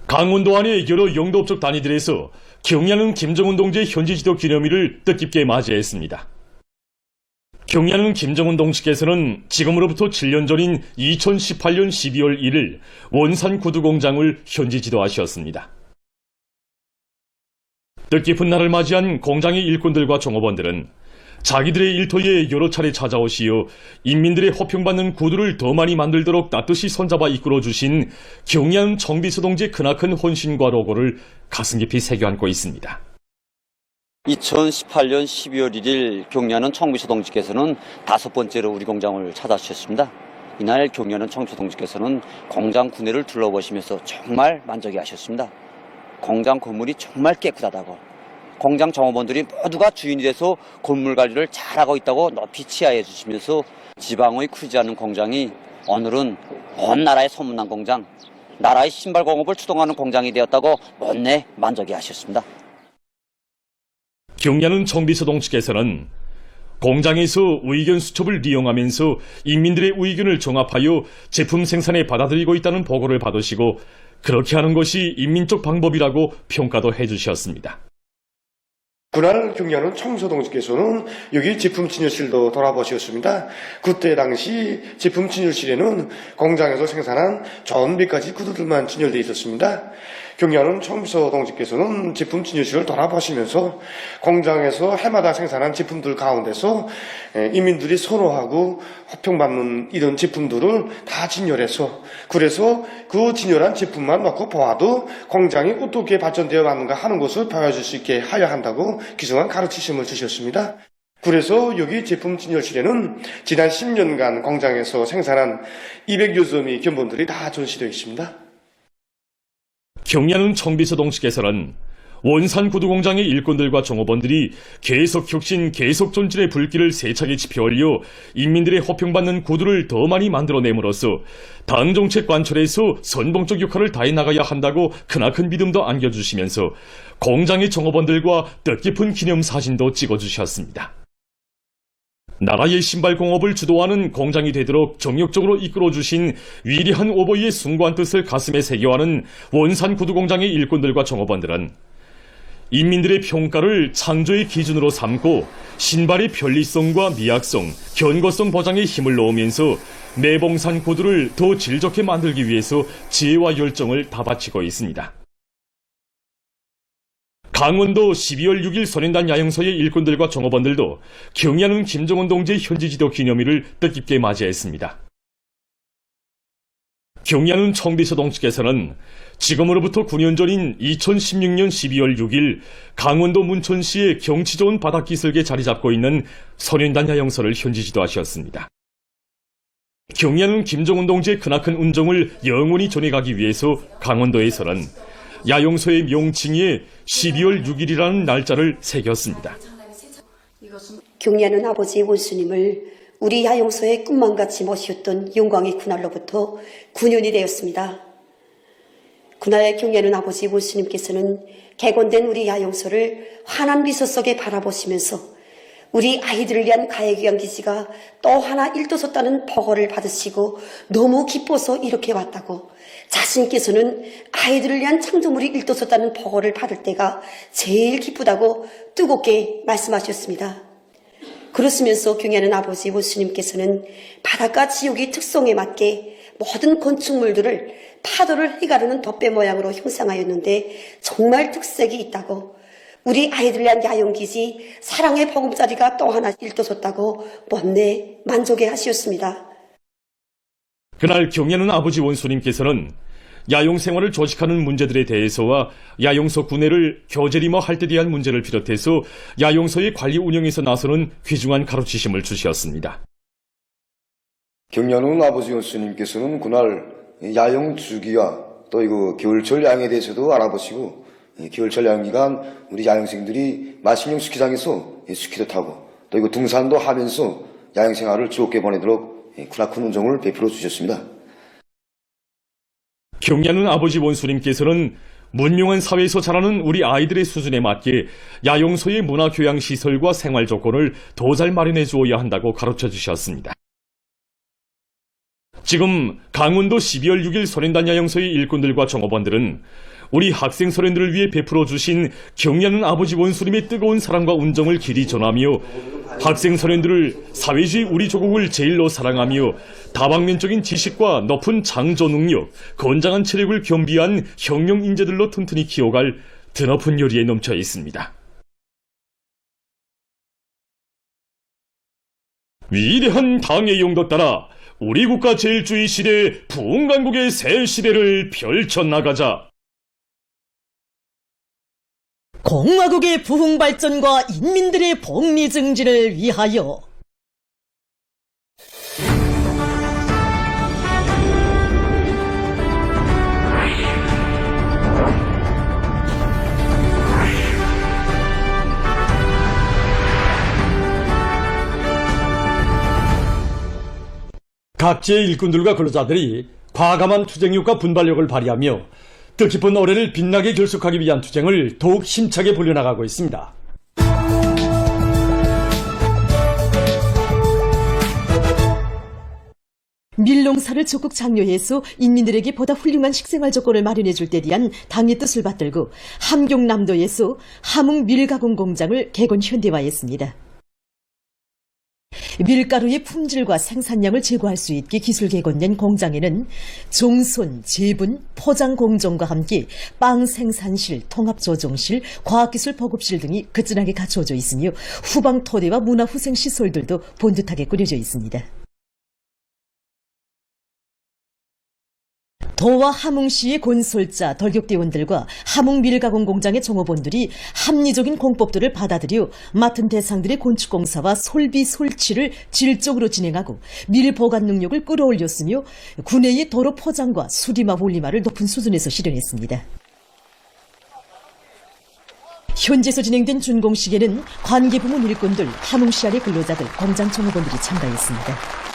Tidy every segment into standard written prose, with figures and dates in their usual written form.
강원도 안의 여러 영도업적 단위들에서 경야는 김정은 동지의 현지지도 기념일을 뜻깊게 맞이했습니다. 경야는 김정은 동지께서는 지금으로부터 7년 전인 2018년 12월 1일 원산 구두공장을 현지 지도하셨습니다. 뜻깊은 날을 맞이한 공장의 일꾼들과 종업원들은 자기들의 일터에 여러 차례 찾아오시어 인민들의 호평받는 구두를 더 많이 만들도록 따뜻이 손잡아 이끌어주신 경야는 청비서 동지의 크나큰 헌신과 로고를 가슴 깊이 새겨 안고 있습니다. 2018년 12월 1일 경야는 청비서 동지께서는 5번째로 우리 공장을 찾아주셨습니다. 이날 경야는 청비서 동지께서는 공장 구내를 둘러보시면서 정말 만족해 하셨습니다. 공장 건물이 정말 깨끗하다고, 공장 종업원들이 모두가 주인이 돼서 건물 관리를 잘하고 있다고 높이 치하해 주시면서 지방의 크지 않은 공장이 오늘은 온 나라에 소문난 공장, 나라의 신발 공업을 추동하는 공장이 되었다고 못내 만족해 하셨습니다. 경야는 청비서 동지께서는 공장에서 의견 수첩을 이용하면서 인민들의 의견을 종합하여 제품 생산에 받아들이고 있다는 보고를 받으시고 그렇게 하는 것이 인민적 방법이라고 평가도 해주셨습니다. 그날 경야는 청비서 동지께서는 여기 제품 진열실도 돌아보셨습니다. 그때 당시 제품 진열실에는 공장에서 생산한 좋은 몇 가지 구두들만 진열되어 있었습니다. 경야는 청비서 동지께서는 제품 진열실을 돌아보시면서 공장에서 해마다 생산한 제품들 가운데서 인민들이 선호하고 호평받는 이런 제품들을 다 진열해서, 그래서 그 진열한 제품만 놓고 보아도 공장이 어떻게 발전되어 왔는가 하는 것을 보여줄 수 있게 하여야 한다고 기성한 가르치심을 주셨습니다. 그래서 여기 제품 진열실에는 지난 10년간 공장에서 생산한 200여 점의 견본들이 다 전시되어 있습니다. 경야는 청비서 동지께서는 원산 구두공장의 일꾼들과 종업원들이 계속 혁신, 계속 존진의 불길을 세차게 지펴올려 인민들의 호평받는 구두를 더 많이 만들어냄으로써 당정책 관철에서 선봉적 역할을 다해 나가야 한다고 크나큰 믿음도 안겨주시면서 공장의 종업원들과 뜻깊은 기념사진도 찍어주셨습니다. 나라의 신발 공업을 주도하는 공장이 되도록 정력적으로 이끌어주신 위대한 오버이의 숭고한 뜻을 가슴에 새겨하는 원산 구두공장의 일꾼들과 종업원들은 인민들의 평가를 창조의 기준으로 삼고 신발의 편리성과 미약성, 견고성 보장에 힘을 넣으면서 매봉산 구두를 더 질 좋게 만들기 위해서 지혜와 열정을 다 바치고 있습니다. 강원도 12월 6일 소련단 야영소의 일꾼들과 종업원들도 경야는 김정은 동지의 현지지도 기념일을 뜻깊게 맞이했습니다. 경야는 청비서 동지께서는 지금으로부터 9년 전인 2016년 12월 6일 강원도 문천시의 경치 좋은 바닷기슭에 자리 잡고 있는 소련단 야영소를 현지지도하셨습니다. 경야는 김정은 동지의 크나큰 운정을 영원히 전해가기 위해서 강원도에서는 야영소의 명칭에 12월 6일이라는 날짜를 새겼습니다. 경야는 아버지 원수님을 우리 야영소의 꿈만같이 모셨던 영광의 그날로부터 9년이 되었습니다. 그날 경야는 아버지 원수님께서는 개건된 우리 야영소를 환한 미소 속에 바라보시면서 우리 아이들을 위한 가해귀한 기지가 또 하나 일도섰다는 보고를 받으시고 너무 기뻐서 이렇게 왔다고, 자신께서는 아이들을 위한 창조물이 일도섰다는 보고를 받을 때가 제일 기쁘다고 뜨겁게 말씀하셨습니다. 그러시면서 경야는 아버지 원수님께서는 바닷가 지옥의 특성에 맞게 모든 건축물들을 파도를 휘가르는 돛배 모양으로 형상하였는데 정말 특색이 있다고, 우리 아이들 위한 야영기지 사랑의 보금자리가 또 하나 일도섰다고 못내 만족해 하시었습니다. 그날 경야는 아버지 원수님께서는 야영 생활을 조직하는 문제들에 대해서와 야영소 구내를 교제리머 할 때 대한 문제를 비롯해서 야영소의 관리 운영에서 나서는 귀중한 가르치심을 주셨습니다. 경야는 아버지 원수님께서는 그날 야영 주기와 또 이거 겨울철 야영에 대해서도 알아보시고, 겨울철 야영 기간 우리 야영생들이 마신령 스키장에서 스키도 타고 또 이거 등산도 하면서 야영 생활을 즐겁게 보내도록 크나큰 운정을 베풀어 주셨습니다. 경야는 아버지 원수님께서는 문명한 사회에서 자라는 우리 아이들의 수준에 맞게 야영소의 문화교양시설과 생활 조건을 더 잘 마련해 주어야 한다고 가르쳐 주셨습니다. 지금 강원도 12월 6일 소련단 야영소의 일꾼들과 종업원들은 우리 학생 소련들을 위해 베풀어 주신 경의하는 아버지 원수님의 뜨거운 사랑과 운정을 길이 전하며 학생 소련들을 사회주의 우리 조국을 제일로 사랑하며 다방면적인 지식과 높은 창조 능력, 건장한 체력을 겸비한 혁명 인재들로 튼튼히 키워갈 드높은 요리에 넘쳐 있습니다. 위대한 당의 용도 따라 우리 국가 제일주의 시대 부흥간국의 새 시대를 펼쳐나가자. 공화국의 부흥 발전과 인민들의 복리 증진을 위하여 각지의 일꾼들과 근로자들이 과감한 투쟁력과 분발력을 발휘하며 뜻깊은 올해를 빛나게 결속하기 위한 투쟁을 더욱 힘차게 벌려나가고 있습니다. 밀농사를 적극 장려해서 인민들에게 보다 훌륭한 식생활 조건을 마련해 줄 때 대한 당의 뜻을 받들고 함경남도에서 함흥 밀가공 공장을 개건 현대화했습니다. 밀가루의 품질과 생산량을 제고할 수 있게 기술 개건된 공장에는 종손, 제분, 포장 공정과 함께 빵 생산실, 통합 조종실, 과학기술 보급실 등이 그진하게 갖추어져 있으며 후방 토대와 문화후생 시설들도 본듯하게 꾸려져 있습니다. 도와 함흥시의 곤솔자, 덜격대원들과 함흥 밀가공 공장의 종업원들이 합리적인 공법들을 받아들여 맡은 대상들의 건축공사와 솔비 솔치를 질적으로 진행하고 밀 보관 능력을 끌어올렸으며 구내의 도로 포장과 수리마 원리마를 높은 수준에서 실현했습니다. 현재서 진행된 준공식에는 관계부문 일꾼들, 함흥시알의 근로자들, 공장 종업원들이 참가했습니다.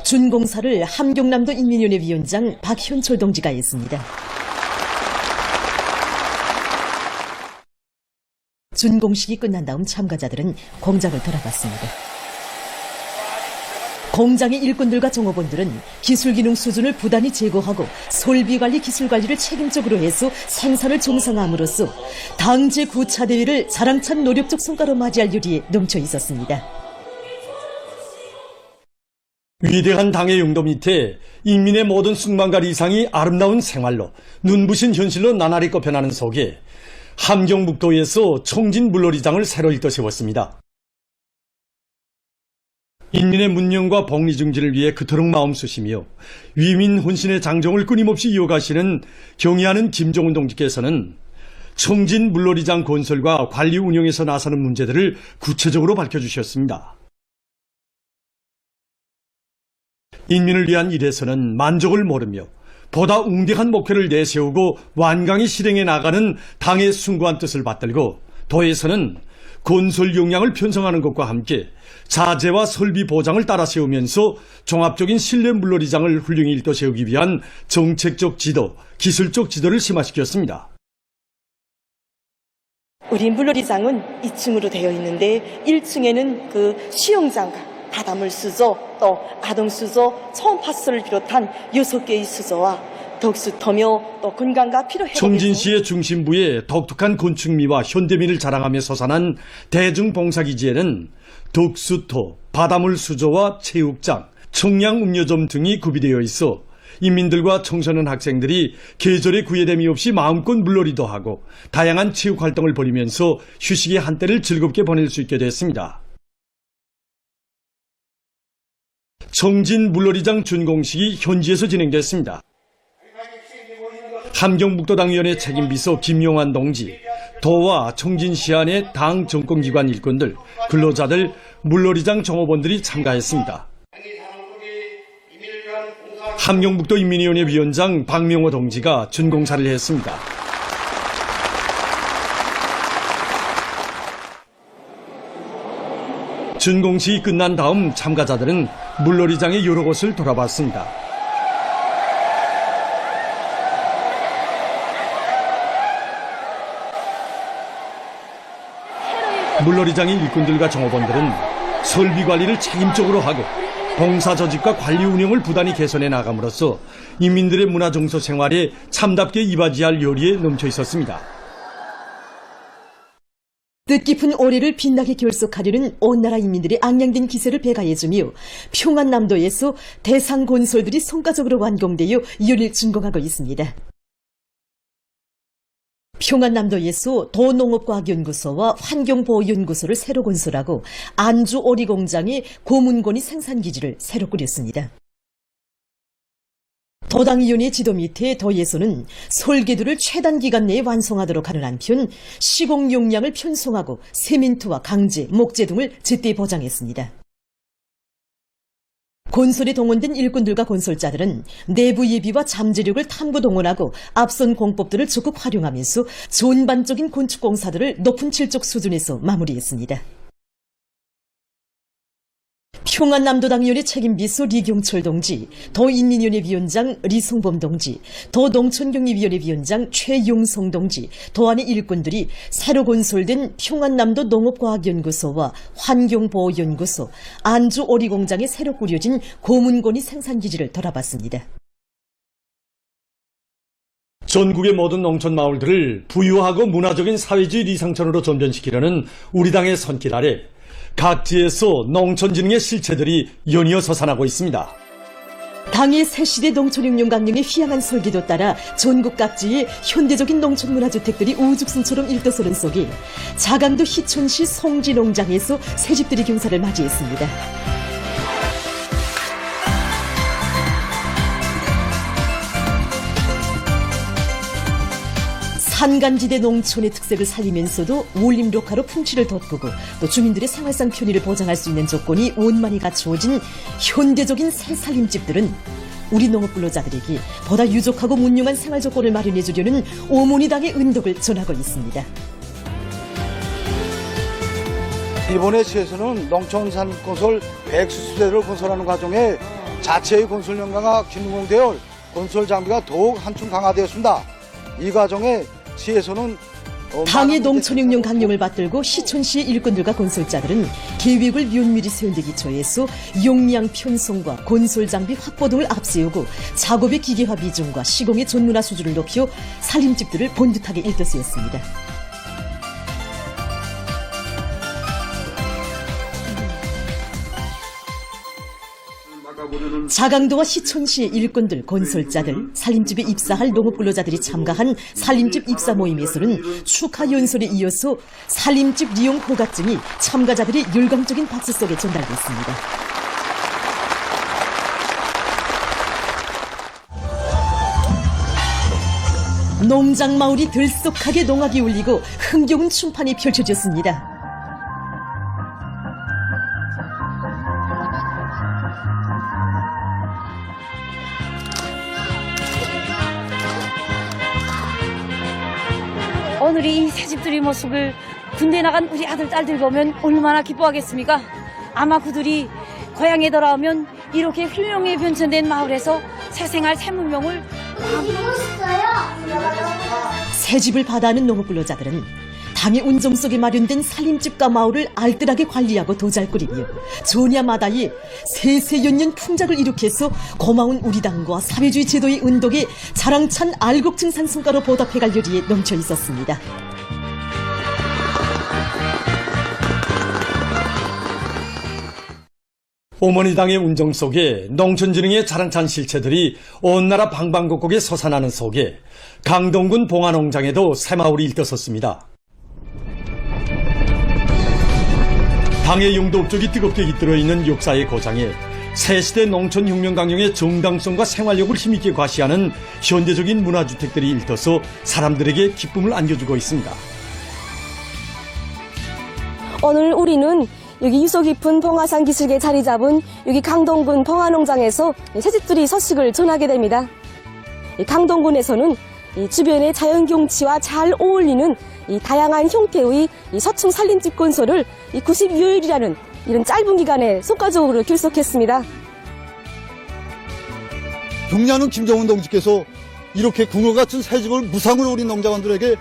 준공사를 함경남도 인민위원회 위원장 박현철 동지가 했습니다. 준공식이 끝난 다음 참가자들은 공장을 돌아갔습니다. 공장의 일꾼들과 종업원들은 기술기능 수준을 부단히 제고하고 솔비관리 기술관리를 책임적으로 해서 생산을 정상화함으로써 당 제9차 대회를 자랑찬 노력적 성과로 맞이할 요리에 넘쳐 있었습니다. 위대한 당의 용도 밑에 인민의 모든 숙망과 이상이 아름다운 생활로 눈부신 현실로 나날이 꼽혀나는 속에 함경북도에서 청진 물놀이장을 새로 일떠 세웠습니다. 인민의 문명과 복리 증진을 위해 그토록 마음 쓰시며 위민 혼신의 장정을 끊임없이 이어가시는 경의하는 김종훈 동지께서는 청진 물놀이장 건설과 관리 운영에서 나서는 문제들을 구체적으로 밝혀주셨습니다. 인민을 위한 일에서는 만족을 모르며 보다 웅대한 목표를 내세우고 완강히 실행해 나가는 당의 숭고한 뜻을 받들고 도에서는 건설 역량을 편성하는 것과 함께 자재와 설비 보장을 따라 세우면서 종합적인 실내 물놀이장을 훌륭히 일떠 세우기 위한 정책적 지도, 기술적 지도를 심화시켰습니다. 우리 물놀이장은 2층으로 되어 있는데 1층에는 그 수영장과 바닷물 수조, 또 아동 수조, 초음파수를 비롯한 6개의 수조와 덕수터며 또 건강과 피로 회복에 청진시의 중심부에 독특한 건축미와 현대미를 자랑하며 솟아난 대중봉사기지에는 덕수터, 바닷물 수조와 체육장, 청량음료점 등이 구비되어 있어 인민들과 청소년 학생들이 계절의 구애됨이 없이 마음껏 물놀이도 하고 다양한 체육활동을 벌이면서 휴식의 한때를 즐겁게 보낼 수 있게 됐습니다. 청진 물놀이장 준공식이 현지에서 진행됐습니다. 함경북도당위원회 책임비서 김용환 동지, 도와 청진시안의 당 정권기관 일꾼들, 근로자들, 물놀이장 종업원들이 참가했습니다. 함경북도 인민위원회 위원장 박명호 동지가 준공사를 했습니다. 준공식이 끝난 다음 참가자들은 물놀이장의 여러 곳을 돌아봤습니다. 물놀이장의 일꾼들과 종업원들은 설비 관리를 책임적으로 하고 봉사 조직과 관리 운영을 부단히 개선해 나감으로써 인민들의 문화 정서 생활에 참답게 이바지할 요리에 넘쳐 있었습니다. 뜻깊은 올해를 빛나게 결속하려는 온 나라 인민들의 앙양된 기세를 배가해주며 평안남도에서 대상 곤솔들이 성과적으로 완공되어 열일 준공하고 있습니다. 평안남도에서 도농업과학연구소와 환경보호연구소를 새로 건설하고 안주 오리공장의 고문고니 생산기지를 새로 꾸렸습니다. 도당위원회 지도 밑에 도에서는 설계도를 최단 기간 내에 완성하도록 하는 한편 시공 용량을 편성하고 세멘트와 강제, 목재 등을 제때 보장했습니다. 건설에 동원된 일꾼들과 건설자들은 내부 예비와 잠재력을 탐구 동원하고 앞선 공법들을 적극 활용하면서 전반적인 건축 공사들을 높은 질적 수준에서 마무리했습니다. 평안남도당위원회 책임비서 리경철 동지, 도인민위원회 위원장 리성범 동지, 도농촌경리위원회 위원장 최용성 동지, 도안의 일꾼들이 새로 건설된 평안남도 농업과학연구소와 환경보호연구소, 안주오리공장에 새로 꾸려진 고문고니 생산기지를 돌아봤습니다. 전국의 모든 농촌 마을들을 부유하고 문화적인 사회주의 리상천으로 전변시키려는 우리 당의 손길 아래 각 지에서 농촌진흥의 실체들이 연이어 솟아나고 있습니다. 당의 새시대 농촌혁명 강령의 휘황한 설계도 따라 전국 각지에 현대적인 농촌 문화주택들이 우죽순처럼 일떠서는 속에 자강도 희촌시 송지농장에서 새집들이 경사를 맞이했습니다. 산간지대 농촌의 특색을 살리면서도 원림녹화로 풍치를 돋구고 또 주민들의 생활상 편의를 보장할 수 있는 조건이 원만히 갖추어진 현대적인 새살림집들은 우리 농업 근로자들에게 보다 유족하고 문용한 생활 조건을 마련해 주려는 오모니당의 은덕을 전하고 있습니다. 이번에 시에서는 농촌산 건설 100수대를 건설하는 과정에 자체의 건설 연가가 기능되어 건설 장비가 더욱 한층 강화되었습니다. 이 과정에 시에서는 당의 농촌혁명 강령을 받들고 시촌시의 일꾼들과 건설자들은 계획을 면밀히 세운 데 기초해서 용량 편성과 건설 장비 확보 등을 앞세우고 작업의 기계화 비중과 시공의 전문화 수준을 높여 살림집들을 본듯하게 일떠쓰였습니다. 자강도와 시촌시의 일꾼들, 건설자들, 살림집에 입사할 농업근로자들이 참가한 살림집 입사 모임에서는 축하 연설에 이어서 살림집 리용 호각증이 참가자들의 열광적인 박수 속에 전달됐습니다. 농장 마을이 들썩하게 농악이 울리고 흥겨운 춤판이 펼쳐졌습니다. 오늘 이 새집들의 모습을 군대 나간 우리 아들, 딸들 보면 얼마나 기뻐하겠습니까? 아마 그들이 고향에 돌아오면 이렇게 훌륭히 변천된 마을에서 새 생활, 새 문명을 새집을 받아하는 농업근로자들은 당의 운정 속에 마련된 살림집과 마을을 알뜰하게 관리하고 도잘꾸리며 전야마다에 세세연년 풍작을 일으켜서 고마운 우리 당과 사회주의 제도의 은덕에 자랑찬 알곡증산 성과로 보답해갈 요리에 넘쳐 있었습니다. 오모니당의 운정 속에 농촌진흥의 자랑찬 실체들이 온 나라 방방곡곡에 솟아나는 속에 강동군 봉화농장에도 새마을이 일떠섰습니다. 당의 용도 업적이 뜨겁게 깃들어 있는 역사의 고장에 새시대 농촌혁명 강령의 정당성과 생활력을 힘있게 과시하는 현대적인 문화주택들이 일떠서 사람들에게 기쁨을 안겨주고 있습니다. 오늘 우리는 여기 유서 깊은 봉화산 기슭에 자리 잡은 여기 강동군 봉화농장에서 새집들이 소식을 전하게 됩니다. 강동군에서는 주변의 자연 경치와 잘 어울리는 다양한 형태의 서층 살림집 건설을 90여일이라는 이런 짧은 기간에 속가적으로 결속했습니다. 경리하는 김정은 동지께서 이렇게 궁궐 같은 새집을 무상으로 우리 농장원들에게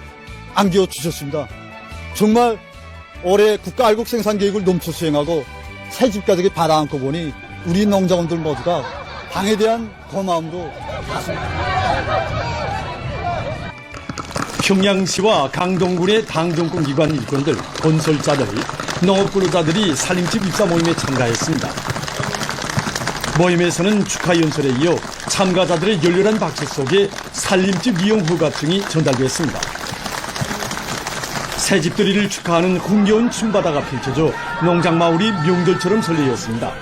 안겨주셨습니다. 정말 올해 국가 알곡 생산 계획을 넘쳐 수행하고 새집 가족이 받아안고 보니 우리 농장원들 모두가 당에 대한 고마움도 평양시와 강동군의 당정권 기관 일꾼들, 건설자들, 농업근로자들이 살림집 입사 모임에 참가했습니다. 모임에서는 축하 연설에 이어 참가자들의 열렬한 박수 속에 살림집 이용 허가증이 전달됐습니다. 새집들이를 축하하는 흥겨운 춤바다가 펼쳐져 농장마을이 명절처럼 설레었습니다.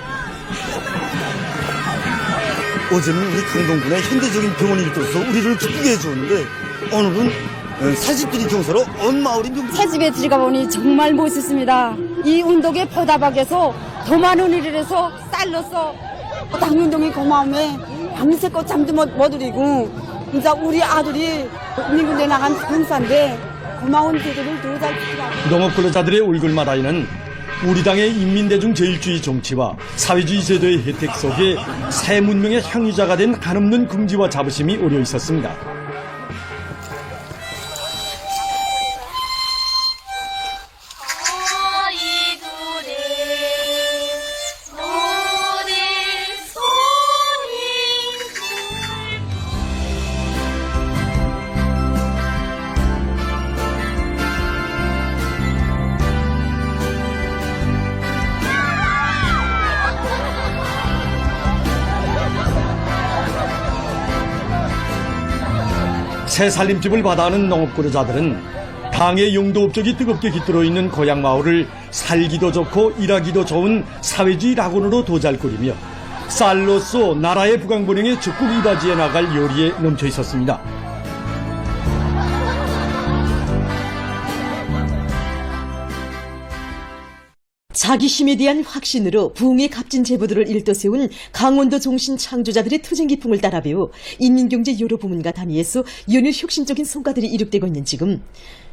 어제는 우리 강동군의 현대적인 병원이 있어서 우리를 기쁘게 해주었는데 오늘은 새집들이 경사로 온 마을이 새집에 들어가 보니 정말 멋있습니다. 이 운동에 보다박에서 더 많은 일을 해서 쌀로서 당운동이 고마움에 밤새껏 잠도 못 드리고 이제 우리 아들이 국민군대 나간 군사인데 고마운 제도를 더 잘 지키라고. 농업근로자들의 얼굴마다에는 우리 당의 인민대중 제일주의 정치와 사회주의 제도의 혜택 속에 새 문명의 향유자가 된 한없는 긍지와 자부심이 어려 있었습니다. 새 살림집을 받아하는 농업근로자들은 당의 용도 업적이 뜨겁게 깃들어 있는 고향 마을을 살기도 좋고 일하기도 좋은 사회주의 낙원으로 도잘 꾸리며 쌀로서 나라의 부강번영에 적극 이바지해 나갈 요리에 넘쳐 있었습니다. 자기 힘에 대한 확신으로 부흥의 값진 제보들을 일떠세운 강원도 종신 창조자들의 투쟁기풍을 따라 배워 인민경제 여러 부문과 단위에서 연일 혁신적인 성과들이 이룩되고 있는 지금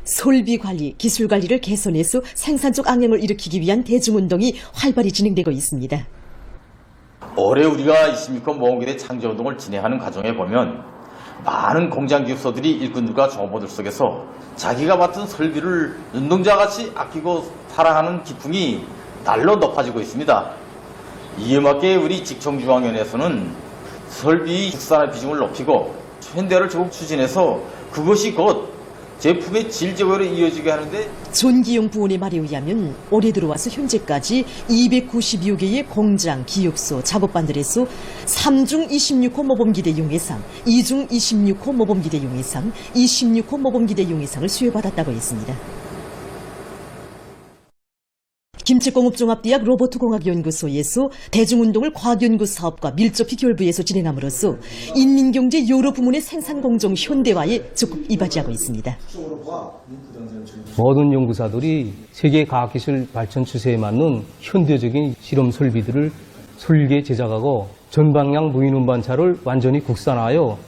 설비관리, 기술관리를 개선해서 생산적 악영을 일으키기 위한 대중운동이 활발히 진행되고 있습니다. 올해 우리가 26호 모험길의 창조운동을 진행하는 과정에 보면 많은 공장기업소들이 일꾼들과 종업원들 속에서 자기가 맡은 설비를 눈동자같이 아끼고 사랑하는 기풍이 날로 높아지고 있습니다. 이에 맞게 우리 직청중앙위원회에서는 설비 국산화 비중을 높이고 현대화를 적극 추진해서 그것이 곧 제품의 질 제고로 이어지게 하는데 존기용 부원의 말에 의하면 올해 들어와서 현재까지 292개의 공장, 기업소, 작업반들에서 3중 26호 모범기대 용해상, 2중 26호 모범기대 용해상, 26호 모범기대 용해상을 수여받았다고 했습니다. 김치공업종합대학 로봇공학연구소에서 대중운동을 과학연구 사업과 밀접히 결부해서 진행함으로써 인민경제 여러 부문의 생산공정 현대화에 적극 이바지하고 있습니다. 모든 연구사들이 세계 과학기술 발전 추세에 맞는 현대적인 실험 설비들을 설계 제작하고 전방향 무인 운반차를 완전히 국산화하여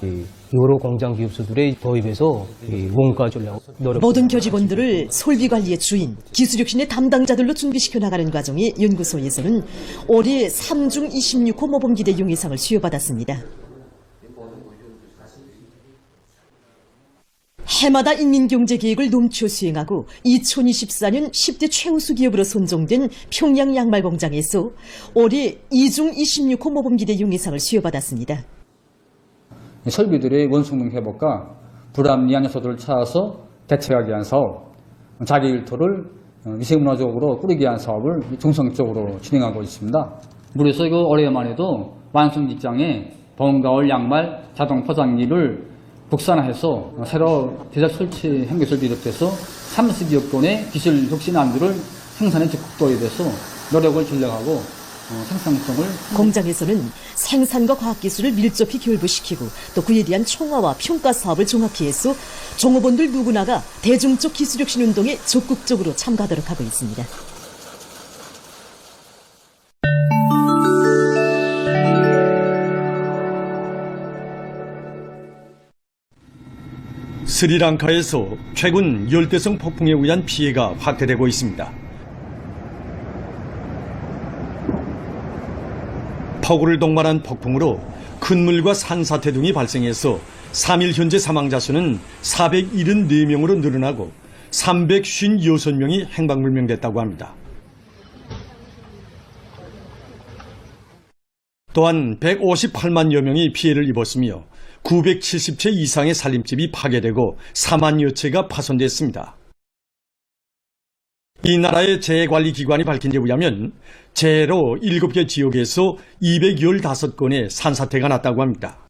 여러 공장 기업소들의 도입해서 원가 전략 노력. 모든 교직원들을 설비관리의 주인, 기술혁신의 담당자들로 준비시켜 나가는 과정에 연구소에서는 올해 3중 26호 모범기대 용해상을 수여받았습니다. 해마다 인민경제계획을 넘쳐 수행하고 2024년 10대 최우수 기업으로 선정된 평양 양말공장에서 올해 2중 26호 모범기대 용해상을 수여받았습니다. 설비들의 원성능 회복과 불합리한 요소들을 찾아서 대책하기 위한 사업, 자기 일터를 위생문화적으로 꾸리기 위한 사업을 중성적으로 진행하고 있습니다. 그래서 이거 올해만 해도 완성 직장에 봄가을 양말 자동 포장기를 국산화해서 새로 제작 설치 행계설비 비롯해서 30여 건의 기술 혁신안들을 생산에 적극 도입해서 노력을 전략하고 생산성을 공장에서는 생산과 과학기술을 밀접히 결부시키고 또 그에 대한 총화와 평가 사업을 종합히 해서 종업원들 누구나가 대중적 기술혁신 운동에 적극적으로 참가하도록 하고 있습니다. 스리랑카에서 최근 열대성 폭풍에 의한 피해가 확대되고 있습니다. 폭우를 동반한 폭풍으로 큰 물과 산사태 등이 발생해서 3일 현재 사망자 수는 474명으로 늘어나고 356명이 행방불명됐다고 합니다. 또한 158만여 명이 피해를 입었으며 970채 이상의 살림집이 파괴되고 4만여 채가 파손됐습니다. 이 나라의 재해관리기관이 밝힌 데 의하면 재해로 7개 지역에서 215건의 산사태가 났다고 합니다.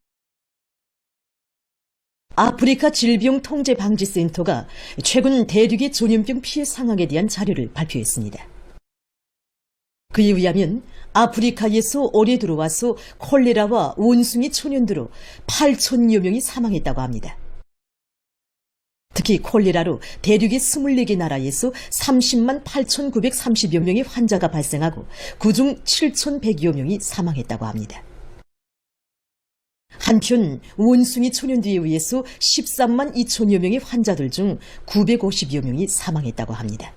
아프리카 질병통제방지센터가 최근 대륙의 전염병 피해 상황에 대한 자료를 발표했습니다. 그에 의하면 아프리카에서 올해 들어와서 콜레라와 원숭이 촌연두로 8천여 명이 사망했다고 합니다. 특히 콜레라로 대륙의 24개 나라에서 30만 8,930여 명의 환자가 발생하고 그중 7,100여 명이 사망했다고 합니다. 한편 원숭이 촌연두에 의해서 13만 2천여 명의 환자들 중 950여 명이 사망했다고 합니다.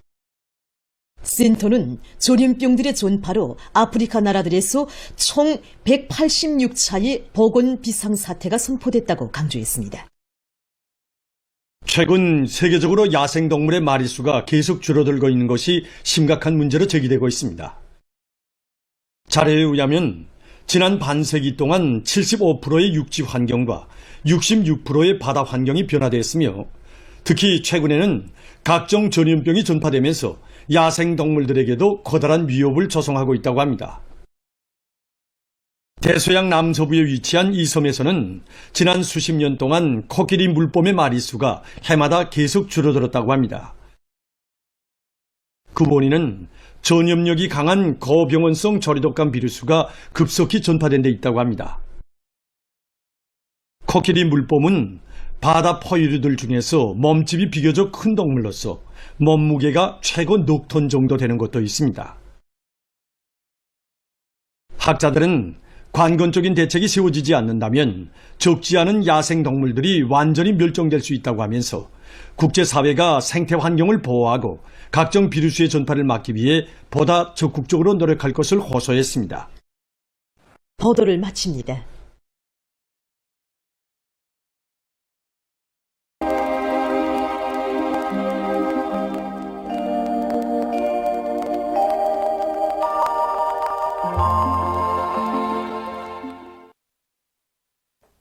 센터는 전염병들의 전파로 아프리카 나라들에서 총 186차의 보건 비상사태가 선포됐다고 강조했습니다. 최근 세계적으로 야생동물의 마리수가 계속 줄어들고 있는 것이 심각한 문제로 제기되고 있습니다. 자료에 의하면 지난 반세기 동안 75%의 육지 환경과 66%의 바다 환경이 변화됐으며 특히 최근에는 각종 전염병이 전파되면서 야생동물들에게도 커다란 위협을 조성하고 있다고 합니다. 대서양 남서부에 위치한 이 섬에서는 지난 수십 년 동안 코끼리 물범의 마리수가 해마다 계속 줄어들었다고 합니다. 그 원인은 전염력이 강한 고병원성 조리독감 비루스가 급속히 전파된 데 있다고 합니다. 코끼리 물범은 바다 포유류들 중에서 몸집이 비교적 큰 동물로서 몸무게가 최고 6톤 정도 되는 것도 있습니다. 학자들은 관건적인 대책이 세워지지 않는다면 적지 않은 야생동물들이 완전히 멸종될 수 있다고 하면서 국제사회가 생태 환경을 보호하고 각종 비루스의 전파를 막기 위해 보다 적극적으로 노력할 것을 호소했습니다. 보도를 마칩니다.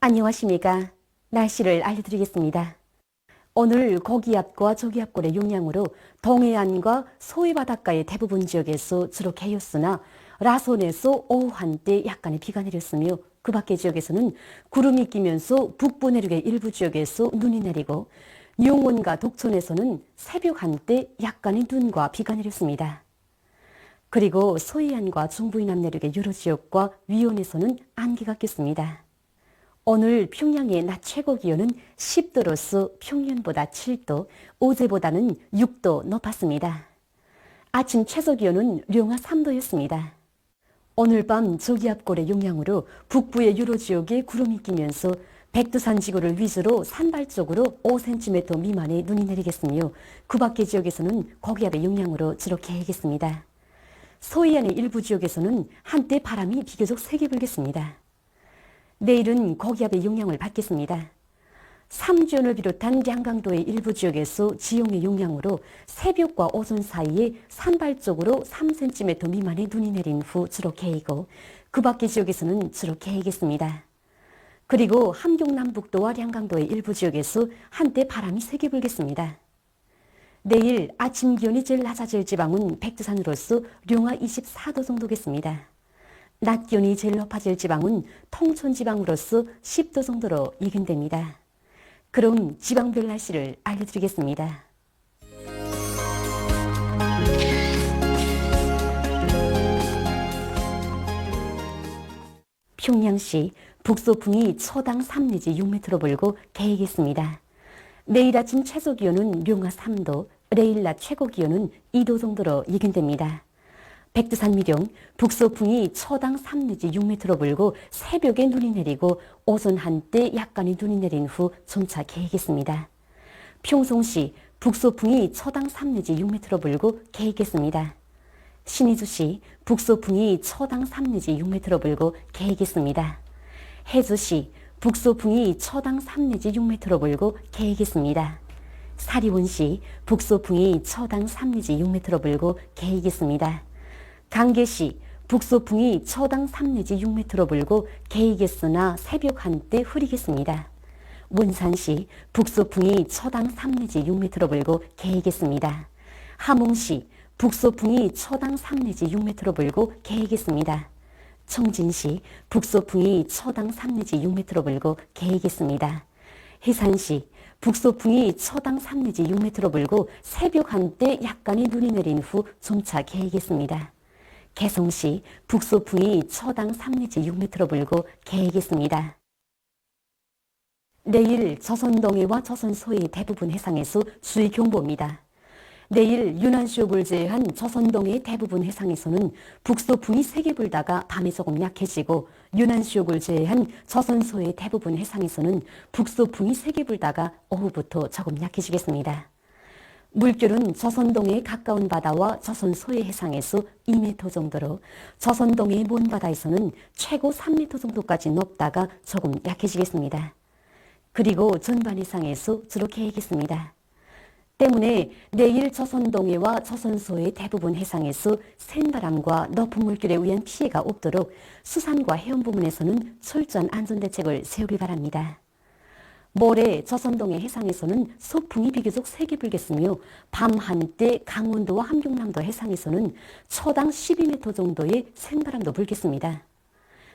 안녕하십니까. 날씨를 알려드리겠습니다. 오늘 고기압과 저기압골의 영향으로 동해안과 서해 바닷가의 대부분 지역에서 주로 개였으나 라손에서 오후 한때 약간의 비가 내렸으며 그 밖의 지역에서는 구름이 끼면서 북부 내륙의 일부 지역에서 눈이 내리고 용원과 독천에서는 새벽 한때 약간의 눈과 비가 내렸습니다. 그리고 서해안과 중부 이남 내륙의 여러 지역과 위원에서는 안개가 꼈습니다. 오늘 평양의 낮 최고 기온은 10도로서 평년보다 7도, 어제보다는 6도 높았습니다. 아침 최저 기온은 령화 3도였습니다. 오늘 밤 저기압골의 영향으로 북부의 여러 지역에 구름이 끼면서 백두산 지구를 위주로 산발적으로 5cm 미만의 눈이 내리겠으며 그 밖의 지역에서는 고기압의 영향으로 주로 개겠습니다. 서해안의 일부 지역에서는 한때 바람이 비교적 세게 불겠습니다. 내일은 고기압의 영향을 받겠습니다. 삼주연을 비롯한 양강도의 일부 지역에서 지형의 영향으로 새벽과 오전 사이에 산발적으로 3cm 미만의 눈이 내린 후 주로 개이고 그 밖의 지역에서는 주로 개이겠습니다. 그리고 함경남북도와 양강도의 일부 지역에서 한때 바람이 세게 불겠습니다. 내일 아침 기온이 제일 낮아질 지방은 백두산으로서 령화 24도 정도겠습니다. 낮 기온이 제일 높아질 지방은 통천 지방으로서 10도 정도로 예견됩니다. 그럼 지방별 날씨를 알려드리겠습니다. 평양시 북소풍이 초당 3 내지 6m로 불고 개이겠습니다. 내일 아침 최저 기온은 령화 3도, 내일 낮 최고 기온은 2도 정도로 예견됩니다. 백두산 미령, 북소풍이 초당 3 내지 6m로 불고 새벽에 눈이 내리고 오전 한때 약간의 눈이 내린 후 점차 개이겠습니다. 평송시, 북소풍이 초당 3 내지 6m로 불고 개이겠습니다. 신의주시, 북소풍이 초당 3 내지 6m로 불고 개이겠습니다. 해주시, 북소풍이 초당 3 내지 6m로 불고 개이겠습니다. 사리원시, 북소풍이 초당 3 내지 6m로 불고 개이겠습니다. 강계시, 북소풍이 초당 3 내지 6m로 불고 개이겠으나 새벽 한때 흐리겠습니다. 원산시 북소풍이 초당 3 내지 6m로 불고 개이겠습니다. 함흥시 북소풍이 초당 3 내지 6m로 불고 개이겠습니다. 청진시 북소풍이 초당 3 내지 6m로 불고 개이겠습니다. 해산시 북소풍이 초당 3 내지 6m로 불고 새벽 한때 약간의 눈이 내린 후 점차 개이겠습니다. 개성시 북소풍이 초당 3 내지 6m로 불고 개이겠습니다. 내일 조선동해와 조선소해 대부분 해상에서 수위 경보입니다. 내일 유난시옥을 제외한 조선동해 대부분 해상에서는 북소풍이 세게 불다가 밤에 조금 약해지고 유난시옥을 제외한 조선소해 대부분 해상에서는 북소풍이 세게 불다가 오후부터 조금 약해지겠습니다. 물결은 조선동해 가까운 바다와 조선소해 해상에서 2m 정도로 조선동해 먼 바다에서는 최고 3m 정도까지 높다가 조금 약해지겠습니다. 그리고 전반 해상에서 주로 개이겠습니다. 때문에 내일 조선동해와 조선소해 대부분 해상에서 센 바람과 높은 물결에 의한 피해가 없도록 수산과 해운 부문에서는 철저한 안전대책을 세우기 바랍니다. 모레 조선동해 해상에서는 소풍이 비교적 세게 불겠으며 밤 한때 강원도와 함경남도 해상에서는 초당 12m 정도의 센바람도 불겠습니다.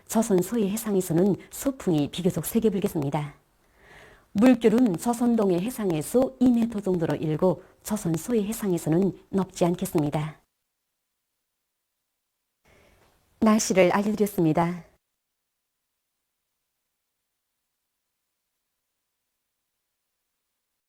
조선소해 해상에서는 소풍이 비교적 세게 불겠습니다. 물결은 조선동해 해상에서 2m 정도로 일고 조선소해 해상에서는 높지 않겠습니다. 날씨를 알려드렸습니다.